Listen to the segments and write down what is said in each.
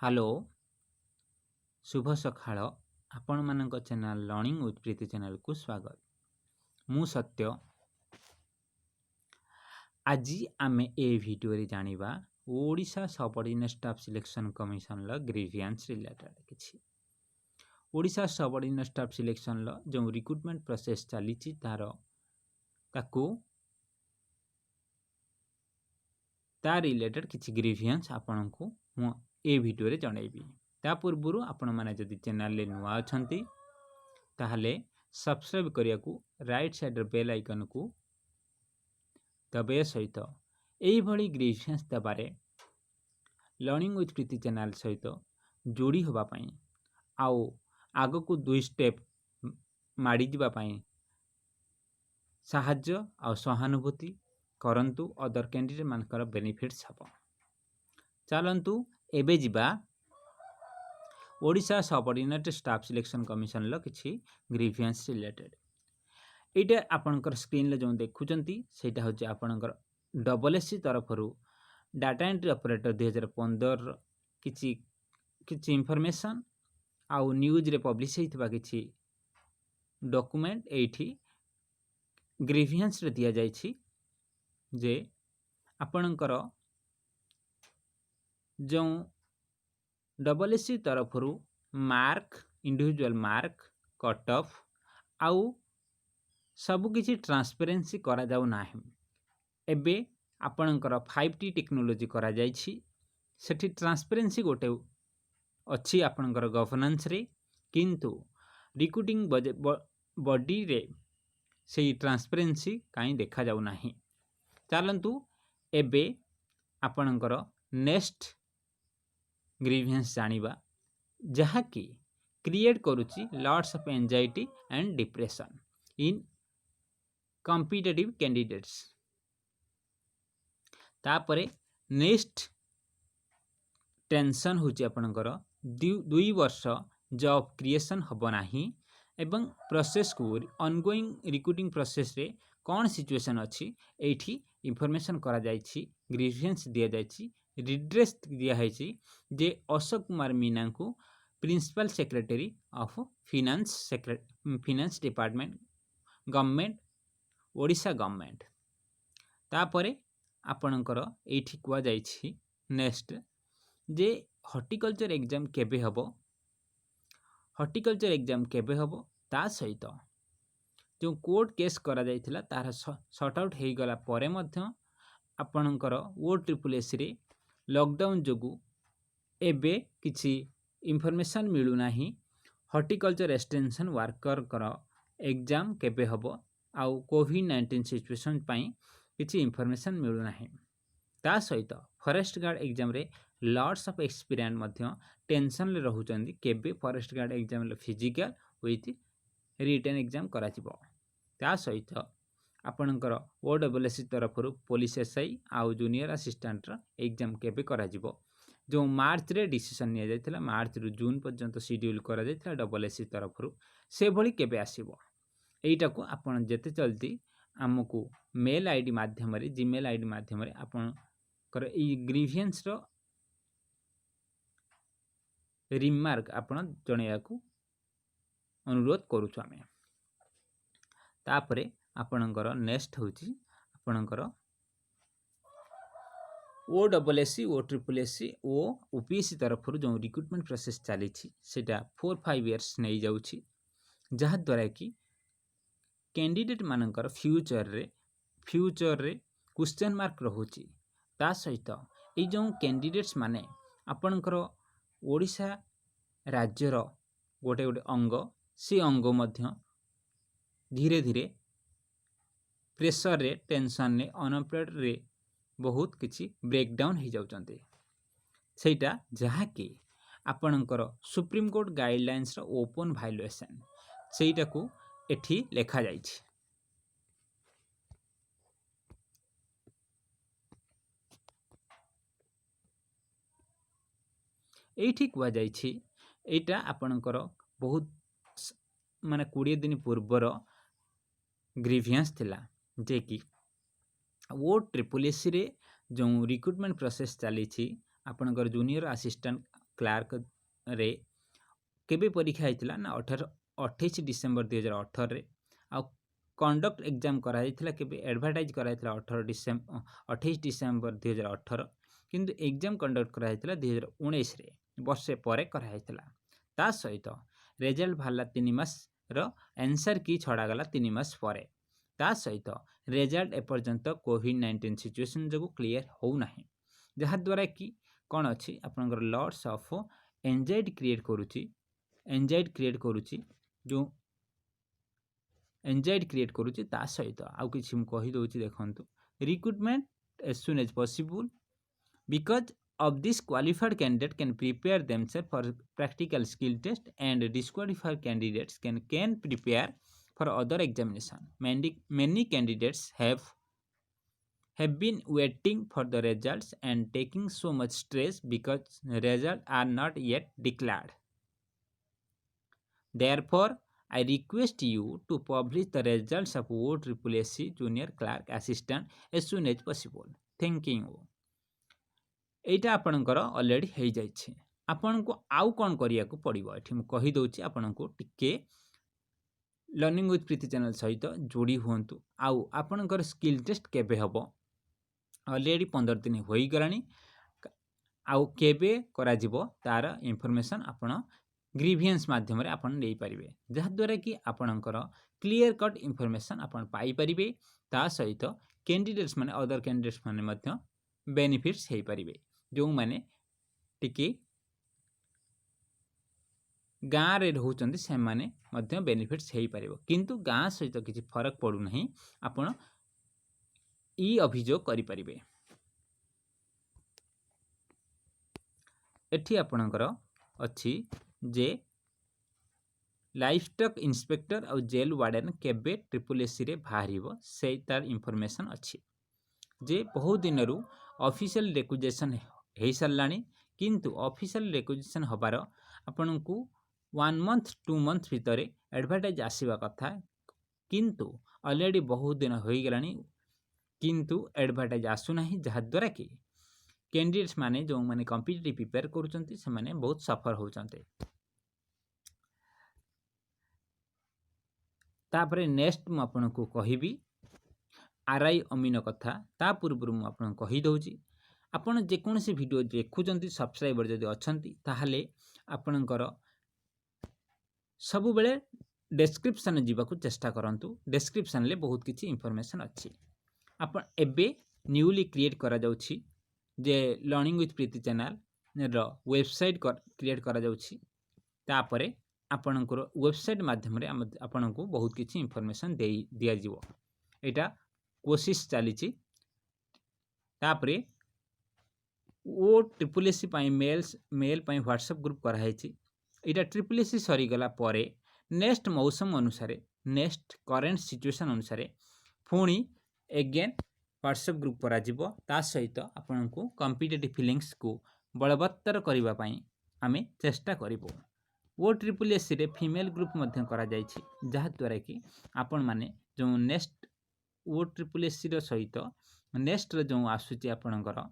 Hello, ଶୁଭ ସକାଳ। ଆପଣମାନଙ୍କ ଚ୍ୟାନେଲ ଲର୍ଣ୍ଣିଂ ୱିଥ୍ ପ୍ରୀତି ଚ୍ୟାନେଲକୁ ସ୍ୱାଗତ। ମୁଁ ସତ୍ୟ। ଆଜି ଆମେ ଏ ଭିଡ଼ିଓରେ ଜାଣିବା Odisha subordinate staff selection commissioner grievance related କିଛି। ଓଡ଼ିଶା ସବଅର୍ଡିନେଟ୍ ଷ୍ଟାଫ୍ ସିଲେକ୍ସନର ଯେଉଁ ରିକ୍ରୁଟମେଣ୍ଟ ପ୍ରୋସେସ୍ ଚାଲିଛି ତା ରିଲେଟେଡ୍ କିଛି ଗ୍ରିଭିଆନ୍ସ ଆପଣଙ୍କୁ ମୁଁ ଏ ଭିଡ଼ିଓରେ ଜଣାଇବି। ତା ପୂର୍ବରୁ ଆପଣମାନେ ଯଦି ଚ୍ୟାନେଲରେ ନୂଆ ଅଛନ୍ତି ତାହେଲେ ସବସ୍କ୍ରାଇବ୍ କରିବାକୁ ରାଇଟ୍ ସାଇଡ଼୍ର ବେଲ୍ ଆଇକନ୍କୁ ଦବାଇବା ସହିତ ଏହିଭଳି ଗ୍ରିଭିଆନ୍ସ ଦେବାରେ ଲର୍ଣ୍ଣିଂ ୱିଥ୍ ପ୍ରୀତି ଚ୍ୟାନେଲ ସହିତ ଯୋଡ଼ି ହେବା ପାଇଁ ଆଉ ଆଗକୁ 2 ଷ୍ଟେପ୍ ମାଡ଼ିଯିବା ପାଇଁ ସାହାଯ୍ୟ ଆଉ ସହାନୁଭୂତି କରନ୍ତୁ। ଅଦର କ୍ୟାଣ୍ଡିଡେଟ୍ ମାନଙ୍କର ବେନିଫିଟ୍ସ ହେବ। ଚାଲନ୍ତୁ ଏବେ ଯିବା Odisha subordinate staff selection commissioner କିଛି ଗ୍ରିଭିଆନ୍ସ ରିଲେଟେଡ୍। এইটা ଆପଣଙ୍କର ସ୍କ୍ରିନ୍ରେ ଯେଉଁ ଦେଖୁଛନ୍ତି ସେଇଟା ହେଉଛି ଆପଣଙ୍କର ଡବଲ୍ଏସ୍ସି ତରଫରୁ ଡାଟା ଏଣ୍ଟ୍ରି ଅପରେଟର 2015ର କିଛି ଇନଫର୍ମେସନ୍ ଆଉ ନ୍ୟୁଜ୍ରେ ପବ୍ଲିଶ ହୋଇଥିବା କିଛି ଡକୁମେଣ୍ଟ ଏଇଠି ଗ୍ରିଭିଆନ୍ସରେ ଦିଆଯାଇଛି ଯେ ଆପଣଙ୍କର ଯେଉଁ ଡବଲ୍ଏସ୍ସି ତରଫରୁ mark individual mark cut off ଆଉ ସବୁକିଛି ଟ୍ରାନ୍ସପେରେନ୍ସି କରାଯାଉ ନାହିଁ। ଏବେ ଆପଣଙ୍କର 5T ଟେକ୍ନୋଲୋଜି କରାଯାଇଛି। ସେଠି ଟ୍ରାନ୍ସପେରେନ୍ସି ଗୋଟେ ଅଛି ଆପଣଙ୍କର ଗଭର୍ନାନ୍ସରେ, କିନ୍ତୁ ରିକ୍ରୁଟିଂ ବଡିରେ ସେଇ ଟ୍ରାନ୍ସପେରେନ୍ସି କାହିଁ ଦେଖାଯାଉ ନାହିଁ। ଚାଲନ୍ତୁ ଏବେ ଆପଣଙ୍କର ନେକ୍ସଟ ଗ୍ରିଭିଆନ୍ସ ଜାଣିବା, ଯାହାକି କ୍ରିଏଟ୍ କରୁଛି lots of anxiety and depression in competitive candidates. ତାପରେ ନେକ୍ସଟ ଟେନସନ୍ ହେଉଛି ଆପଣଙ୍କର 2 ବର୍ଷ ଜବ୍ କ୍ରିଏସନ୍ ହେବ ନାହିଁ ଏବଂ ପ୍ରୋସେସକୁ ଅନଗୋଇଂ ରିକ୍ରୁଟିଂ ପ୍ରୋସେସରେ କ'ଣ ସିଚୁଏସନ୍ ଅଛି ଏଇଠି ଇନଫର୍ମେସନ୍ କରାଯାଇଛି। ଗ୍ରିଭିଆନ୍ସ ଦିଆଯାଇଛି, ରିଡ୍ରେସ୍ ଦିଆହେଇଛି ଯେ ଅଶୋକ କୁମାର ମୀନାଙ୍କୁ principal secretary of finance department government Odisha government. ତାପରେ ଆପଣଙ୍କର ଏଇଠି କୁହାଯାଇଛି ନେକ୍ସଟ ଯେ ହର୍ଟିକଲଚର ଏକ୍ଜାମ କେବେ ହେବ, ହର୍ଟିକଲଚର ଏକ୍ଜାମ କେବେ ହେବ, ତା ସହିତ ଯେଉଁ କୋର୍ଟ କେସ୍ କରାଯାଇଥିଲା ତାର ସର୍ଟ ଆଉଟ୍ ହେଇଗଲା ପରେ ମଧ୍ୟ ଆପଣଙ୍କର OSSSରେ ଲକଡାଉନ୍ ଯୋଗୁଁ ଏବେ କିଛି ଇନଫର୍ମେସନ୍ ମିଳୁନାହିଁ। ହର୍ଟିକଲଚର ଏକ୍ସଟେନସନ୍ ୱାର୍କରଙ୍କର ଏକ୍ଜାମ କେବେ ହେବ ଆଉ କୋଭିଡ-19 ସିଚୁଏସନ୍ ପାଇଁ କିଛି ଇନଫର୍ମେସନ୍ ମିଳୁନାହିଁ। ତା ସହିତ ଫରେଷ୍ଟ ଗାର୍ଡ଼ ଏକ୍ଜାମରେ ଲଟ୍ସ ଅଫ୍ ଏକ୍ସପିରିଏନ୍ସ ମଧ୍ୟ ଟେନସନ୍ରେ ରହୁଛନ୍ତି କେବେ ଫରେଷ୍ଟ ଗାର୍ଡ଼ ଏକ୍ଜାମରେ ଫିଜିକାଲ ୱିଥ୍ ରିଟେନ୍ ଏକ୍ଜାମ କରାଯିବ। ତା ସହିତ ଆପଣଙ୍କର OSSSC ତରଫରୁ ପୋଲିସ SI ଆଉ ଜୁନିୟର ଆସିଷ୍ଟାଣ୍ଟର ଏକ୍ଜାମ କେବେ କରାଯିବ, ଯେଉଁ ମାର୍ଚ୍ଚରେ ଡିସିସନ୍ ନିଆଯାଇଥିଲା, ମାର୍ଚ୍ଚରୁ ଜୁନ୍ ପର୍ଯ୍ୟନ୍ତ ସିଡ୍ୟୁଲ୍ କରାଯାଇଥିଲା OSSSC ତରଫରୁ, ସେଭଳି କେବେ ଆସିବ ଏଇଟାକୁ ଆପଣ ଯେତେ ଜଲ୍ଦି ଆମକୁ ମେଲ୍ ଆଇଡି ମାଧ୍ୟମରେ ଜିମେଲ୍ ଆଇଡି ମାଧ୍ୟମରେ ଆପଣଙ୍କର ଏଇ ଗ୍ରିଭିଆନ୍ସର ରିମାର୍କ ଆପଣ ଜଣାଇବାକୁ ଅନୁରୋଧ କରୁଛୁ ଆମେ। ତାପରେ ଆପଣଙ୍କର ନେକ୍ସଟ ହେଉଛି ଆପଣଙ୍କର OSSC OSSSC ଓ OPSC ତରଫରୁ ଯେଉଁ ରିକ୍ରୁଟମେଣ୍ଟ ପ୍ରୋସେସ୍ ଚାଲିଛି ସେଇଟା 4-5 ଇୟର୍ସ ନେଇଯାଉଛି, ଯାହାଦ୍ୱାରା କି କ୍ୟାଣ୍ଡିଡେଟ୍ ମାନଙ୍କର ଫ୍ୟୁଚରରେ କ୍ୱେଶ୍ଚନ୍ ମାର୍କ ରହୁଛି। ତା ସହିତ ଏଇ ଯେଉଁ କ୍ୟାଣ୍ଡିଡେଟ୍ସ ମାନେ ଆପଣଙ୍କର ଓଡ଼ିଶା ରାଜ୍ୟର ଗୋଟେ ଅଙ୍ଗ, ସେ ଅଙ୍ଗ ମଧ୍ୟ ଧୀରେ ଧୀରେ ପ୍ରେସରରେ, ଟେନସନରେ, ଅନଏମ୍ପ୍ଲଏଡ଼ରେ ବହୁତ କିଛି ବ୍ରେକଡାଉନ୍ ହେଇଯାଉଛନ୍ତି। ସେଇଟା ଯାହାକି ଆପଣଙ୍କର ସୁପ୍ରିମକୋର୍ଟ ଗାଇଡ଼ଲାଇନ୍ସର ଓପନ୍ ଭାଇଲେସନ୍, ସେଇଟାକୁ ଏଠି ଲେଖାଯାଇଛି। ଏଇଠି କୁହାଯାଇଛି ଏଇଟା ଆପଣଙ୍କର ବହୁତ 20 ଦିନ ପୂର୍ବର ଗ୍ରିଭିଆନ୍ସ ଥିଲା, ଯେ କି OSSSCରେ ଯେଉଁ ରିକ୍ରୁଟମେଣ୍ଟ ପ୍ରୋସେସ୍ ଚାଲିଛି ଆପଣଙ୍କର ଜୁନିୟର ଆସିଷ୍ଟାଣ୍ଟ क्लार्क रे केबे परीक्षा होता ना 28 डिसेम्बर 2018 आ कंडक्ट एग्जाम कराइथिला केबे एडवर्टाइज कराइथिला 28 डिसेम्बर 2018 किंतु एग्जाम कंडक्ट कराइथिला 2019 रे वर्षे परे कराइथिला ता सहित रिजल्ट बाहरला 3 मास रो आंसर की छड़ा गला 3 मास परे ता सहित रिजल्ट एपर्यंत कोविड-19 सिचुएशन जो क्लियर हो नाही जहा द्वारा कि कौन अच्छी आपनकर लॉट्स ऑफ एंजाइटी क्रिएट करुची जो एंजाइटी क्रिएट करुची ता सहित आउ किछि हम कहि दोछि देखंतु recruitment as soon as possible because of this qualified candidate can prepare themselves for practical skill test and disqualified candidates can prepare for other examination. Many candidates have been waiting for the results and taking so much stress because results are not yet declared. Therefore, I request you to publish the results of OSSC Junior Clerk Assistant as soon as possible. Thanking you. एटा आपणकर already हो जाइए आपण को आउ कौन करिया को पड़िबो एठी हम कहि दोछि आपण को टिके लर्निंग विथ प्रीति चैनल सहित जोड़ी हुंतु आउ आपणकर स्किल टेस्ट केबे हबो ऑलरेडी 15 दिन होई गलानी आउ केबे करा जिवो तार इंफॉर्मेशन आपण ग्रीवियंस माध्यम रे आपण नै परिबे जहा द्वारा कि आपणकर क्लियर कट इंफॉर्मेशन आपण पाई परिबे ता सहित कैंडिडेट्स माने अदर कैंडिडेट्स माने मध्य बेनिफिट्स हे परिबे जो माने टिके गाँ रे रहउचंदी से माने मध्य बेनिफिट्स हे परिबो किंतु गाँ सहित किछि फरक पड़ू नहीं आपण ई अभियोग करि परिबे एठी आपणकर अछि जे लाइफस्टॉक इंस्पेक्टर और जेल वार्डन केबे ट्रिपल रे बाहरिबो से तार इंफॉर्मेशन अछि जे बहुत दिन रु ऑफिशियल रिक्वेजिशन हे सरलानी किंतु ऑफिशियल रिक्वेजिशन हबार आपन को 1 मंथ 2 मंथ भीतर एडवर्टाइज आसीबा कथा किंतु ऑलरेडी बहुत दिन होई गलानी किंतु एडवर्टाइज आसु नाही जहा द्वारा कि कैंडिडेट्स माने जो माने कॉम्पिटिटिव प्रिपेयर करूचंती से माने बहुत सफर होचंते तापरे नेक्स्ट मु आपन को कहिबी आरआई अमीन कथा ता पूर्व मु आपन कहि दउची आपण जे कोनसी वीडियो देखुचंती सब्सक्राइबर जदि अछंती ताहाले आपनकर सब बेले डिस्क्रिप्शन जीवाकू चेष्टा करंतु डिस्क्रिप्शन ले बहुत किछि इंफॉर्मेशन अछि आपण एबे न्यूली क्रिएट करा जाउछि जे लर्निंग विथ प्रीति चैनल रो वेबसाइट क्रिएट करा जाउछि तापरे आपनकर वेबसाइट माध्यम रे आपन को बहुत किछि इंफॉर्मेशन दिया जिवो एटा कोशिश चलीछि तापरे ओ ट्रिपल पाई मेल पाई व्हाट्सएप ग्रुप करा हैछि एटा ट्रिपल सरी गला परे नेक्स्ट मौसम अनुसार नेक्स्ट करेंट सिचुएशन अनुसार पुणी एगेन व्हाट्सएप ग्रुप करा जिवो ता सहित आपन को कॉम्पिटिटिव फीलिंग्स को बलवत्तर करिबा पई आमे चेष्टा करिबो ओ ट्रिपल रे फीमेल ग्रुप मध्य करा जायछि जहा द्वारा कि आपन माने जो नेक्स्ट ओ ट्रिपल रो सहित नेक्स्ट रो जो आसुची आपनकर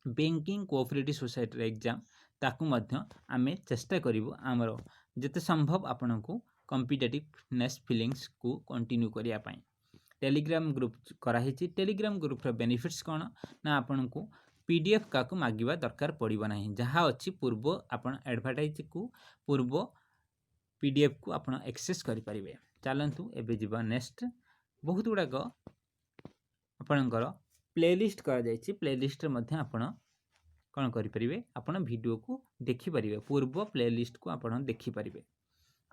बैंकिंग कोऑपरेटिव सोसाइटी एग्जाम ताकू मध्य आमे चेष्टा करिवो हमरो जते संभव आपन को कॉम्पिटिटिवनेस फीलिंग्स को कंटिन्यू करिया पई टेलीग्राम ग्रुप करा हिची टेलीग्राम ग्रुप रो बेनिफिट्स कोन ना आपन को पीडीएफ का को मागिबा दरकार पड़िबो नाही जहा अछि पूर्व आपन एडवर्टाइज को पूर्व पीडीएफ को आपन एक्सेस करि परिबे चलंतु एबे जिबा नेक्स्ट बहुत गुडा को आपनकर प्लेलिस्ट करा जायछि प्लेलिस्ट रे मध्य आपन कोन करि परिबे आपन वीडियो को देखि परिबे पूर्व प्लेलिस्ट को आपन देखि परिबे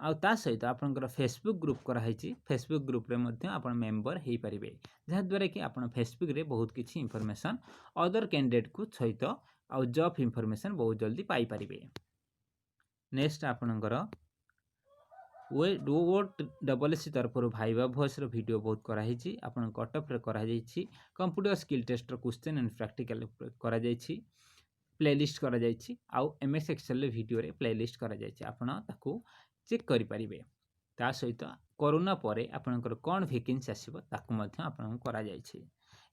आ ता सहित आपनकर फेसबुक ग्रुप करा हैछि फेसबुक ग्रुप रे मध्य आपन मेंबर हेई परिबे जहा द्वारा कि आपन फेसबुक रे बहुत किछि इंफॉर्मेशन अदर कैंडिडेट को सहित आ जॉब इंफॉर्मेशन बहुत जल्दी पाई परिबे नेक्स्ट आपनकर OSSC तरफ भाइबा भॉइस रो वीडियो बहुत करा हैछि आपन कटअप रे करा जायछि कंप्यूटर स्किल टेस्ट रो क्वेश्चन एंड प्रैक्टिकल करा जायछि प्लेलिस्ट करा जायछि आ एमएस एक्सेल रे वीडियो रे प्लेलिस्ट करा जायछि आपन ताकू चेक करि परिबे ता सहित कोरोना परे आपनकर कोन वैकेंसी आसीबो ताकू मध्य आपन करा जायछि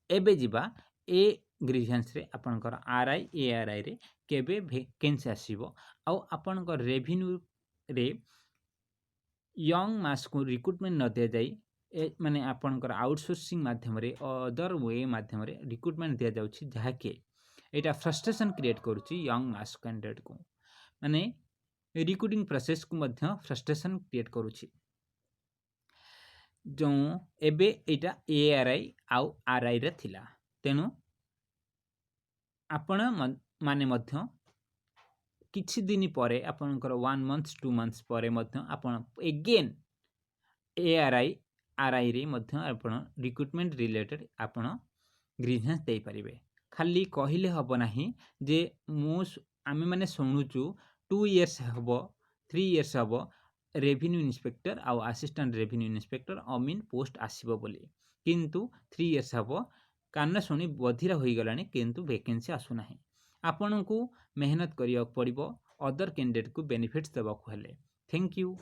एबे जिबा ए ग्रीभेन्स रे आपणकर आरआई एआरआई रे केबे वैकेंसी आसीबो आउ आपणकर रेवेन्यू रे यंग मास को रिक्रुटमेंट न दिया जाए माने आपणकर आउटसोर्सिंग माध्यम रे अदर वे माध्यम रे रिक्रुटमेंट दिया जाउछि जहाके एटा फ्रस्ट्रेशन क्रिएट करूछि यंग मास कैंडिडेट को माने रिक्रुटिंग प्रोसेस को मध्य फ्रस्ट्रेशन क्रिएट करूछि जो एबे एटा एआरआई आउ आरआई रे थिला तेनु आपण माने मध्य किछि दिन परे आपणकर 1 मंथ्स 2 मंथ्स परे मध्य आपण एगेन एआरआई आरआई रे मध्य आपण रिक्रुटमेंट रिलेटेड आपण ग्रीवेंस दे परिबे खाली कहिले हबो नाही जे आमे माने सुनुचु 2 इयर्स हबो 3 इयर्स हबो रेवेन्यू इंस्पेक्टर आउ असिस्टेंट रेवेन्यू इंस्पेक्टर अमीन पोस्ट आसीबो बोली किंतु 3 इयर्स हबो कान सुनी बधिरा होई गलानी किंतु वैकेंसी आसु नाही आपन को मेहनत करिया पड़िबो अदर कैंडिडेट को बेनिफिट्स देबा को हेले थैंक यू।